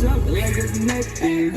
jump like it's nothing.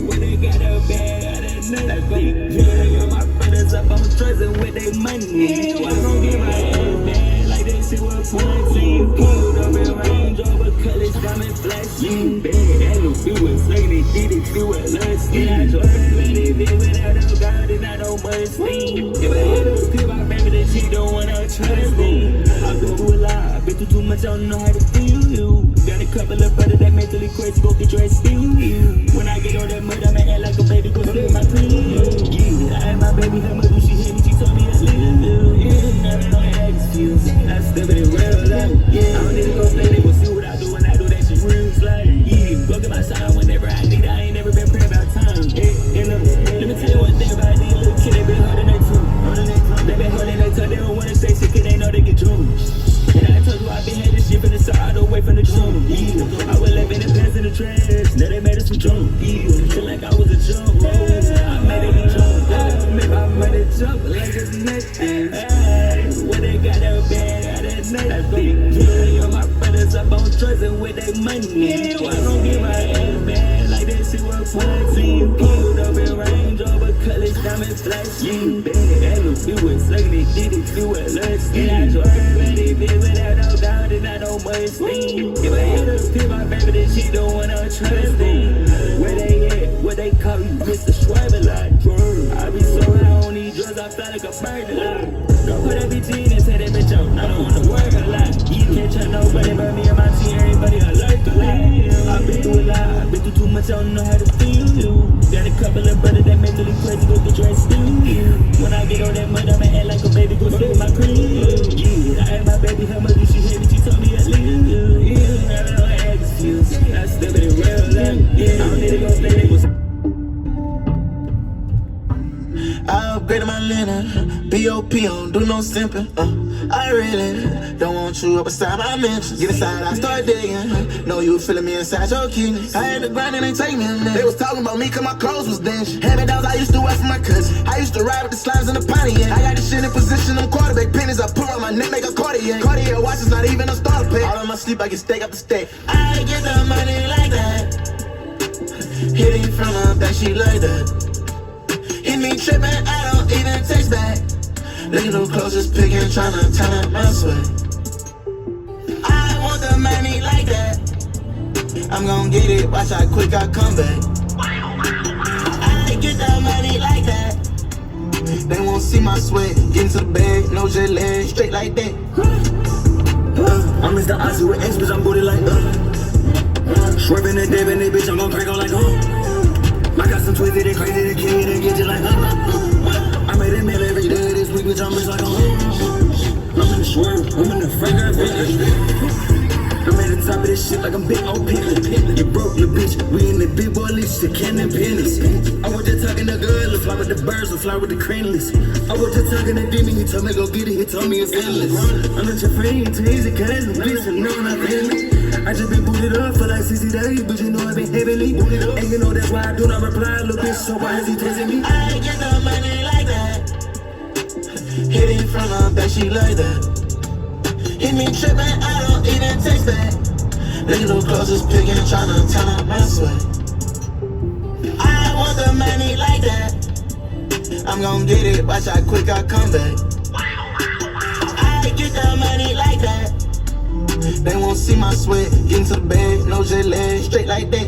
When they got a bag out of nothing. Yeah, my brothers up on stressing with their money. I gon' get my ass back like that shit was 14. Pulled up in Range Rover, colors diamond flashing. That little bitch was saying they did it, she was lusty. I drove her ready, bitch, without no God and not no money steam. If I hit her, tip my baby, then she don't wanna trust me. I've been through a lot, I've been through too much, I don't know how to feel you. Got a couple of brothers that mentally crazy, go get your ass steal you. When I get on that mud, I'ma act like a baby, go steal my cream. Yeah, I had my baby, her mother, she hit me, she told me to leave. Yeah, I don't excuse, I step in real life. Yeah, I don't need to go play, they gon' see what I do when I do that shit real slide. Yeah, go get my sign whenever I need it, I ain't never been praying about time. Yeah, let me tell you one thing about these little kids, they been holding their tongue. They been holding their tongue, they don't wanna say shit, cause they know they get drunk. And I told you I been had this shit from the side, all the way from the trunk. Yeah, I was living in the pants in the trash, now they made us some drunk. Yeah, feel like I was a jump. I made it be drunk. Make my money jump like it's nothing. When they got a bag out of nothing. Yeah, my brothers up on trusting with their money. I gon' get my ass back like that shit was 14. Pulled up in Range Rover, colors diamond flashing. That little bitch was sucking it, did it, she was lusty. I drove her ready, bitch, without no doubt and not no money steam. If I hit her, tip my baby, then she don't wanna trust me. Where they at? What they call you, Mr. Schreiber like. I be so high on these drugs, I feel like a burglar. Don't put that bitch in and say that bitch out. I don't wanna work a lot. You can't trust nobody but me and my team, everybody alert a lot. I've been through a lot, I've been through too much, I don't know how to feel you. Got a couple of brothers that mentally crazy, go get your ass steal you. When I get on that mud, I'ma act like a baby, go steal my cream. Yeah, I had my baby, her mother, she hit me, she told me to leave. Yeah, I don't excuse, I step in real life. Yeah, I don't need to go play, they go. I upgraded my linen, POP, don't do no simping. I really don't want you up beside my mentions. Get inside, I start digging. Know you feeling me inside your kidneys. I had to grind and they take me in there. They was talking about me cause my clothes was dingy. Hand-me-downs I used to wear for my cousin. I used to ride with the slimes in the Pontiac. I got this shit in position, them quarterback pennies. I put on my neck, make a Cartier. Cartier watch is not even a starter pack. All in my sleep, I get steak up the steak. I get the money like that. Hitting from her back, she like that. Hit me trippin', I don't even text back. Looking too close, just picking, tryna turn up my sweat. I want the money like that. I'm gon' get it, watch how quick I come back. I get the money like that. They won't see my sweat, get into the bag, no jet lag, straight like that. I'm Mr. Ozzy with X, bitch, I'm booty like Swerving and dipping it, bitch, I'm gon' crank on like I got some twisted and crazy, they can't even get you like I made a meal every day this week, bitch, I'm just like I'm in the swerve, I'm in the fragrance, I'm at the top of this shit like I'm big old Pitlin. You broke, little bitch, we in the big boy list, shit, cannon pennies. I was just talking to girl, fly with the birds, or fly with the cranes. I was just talking to Diddy, he told me go get it, he told me it's endless. I'm not your friend, you easy, cousin, please, no, not really. I just been booted up for like 60 days, but you know I been heavily booted up. And you know that's why I do not reply, little bitch, so why is he testing me? I get the money like that. Hitting from her back, she like that. Hit me trippin', I don't even text back. Looking too close, just picking, tryna turn up my sweat. I want the money like that. I'm gon' get it, watch how quick I come back. I get the money like that. They won't see my sweat, get into the bag, no jet lag, straight like that.